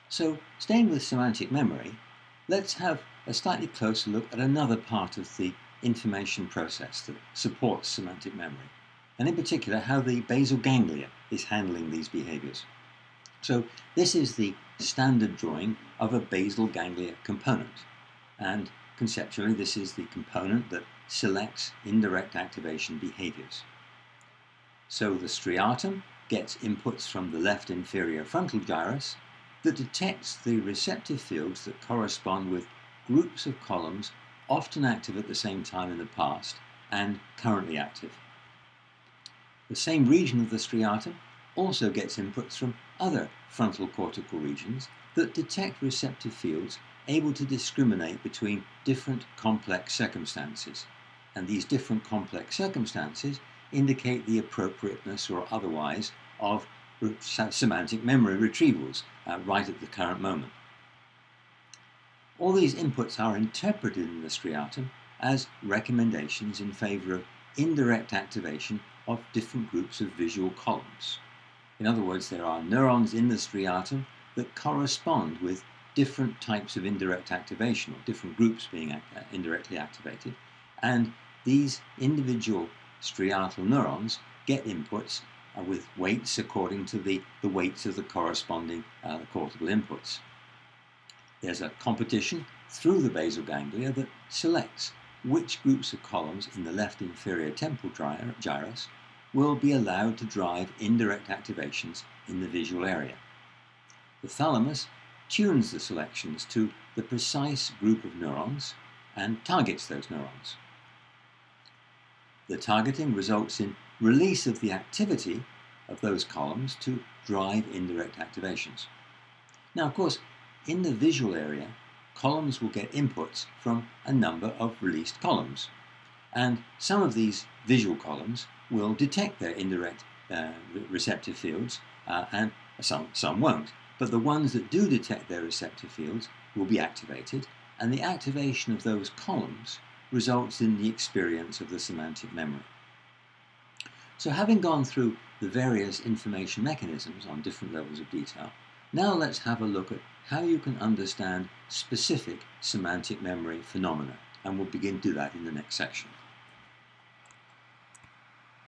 So, staying with semantic memory, let's have a slightly closer look at another part of the information process that supports semantic memory, and in particular how the basal ganglia is handling these behaviors. So, this is the standard drawing of a basal ganglia component, and conceptually this is the component that selects indirect activation behaviors. So the striatum gets inputs from the left inferior frontal gyrus that detects the receptive fields that correspond with groups of columns often active at the same time in the past and currently active. The same region of the striatum also gets inputs from other frontal cortical regions that detect receptive fields able to discriminate between different complex circumstances. And these different complex circumstances indicate the appropriateness or otherwise of semantic memory retrievals right at the current moment. All these inputs are interpreted in the striatum as recommendations in favor of indirect activation of different groups of visual columns. In other words, there are neurons in the striatum that correspond with different types of indirect activation, or different groups being indirectly activated, and these individual striatal neurons get inputs with weights according to the weights of the corresponding cortical inputs. There's a competition through the basal ganglia that selects which groups of columns in the left inferior temporal gyrus will be allowed to drive indirect activations in the visual area. The thalamus tunes the selections to the precise group of neurons and targets those neurons. The targeting results in release of the activity of those columns to drive indirect activations. Now, of course, in the visual area, columns will get inputs from a number of released columns, and some of these visual columns will detect their indirect receptive fields, and some won't. But the ones that do detect their receptive fields will be activated, and the activation of those columns results in the experience of the semantic memory. So having gone through the various information mechanisms on different levels of detail, now let's have a look at how you can understand specific semantic memory phenomena, and we'll begin to do that in the next section.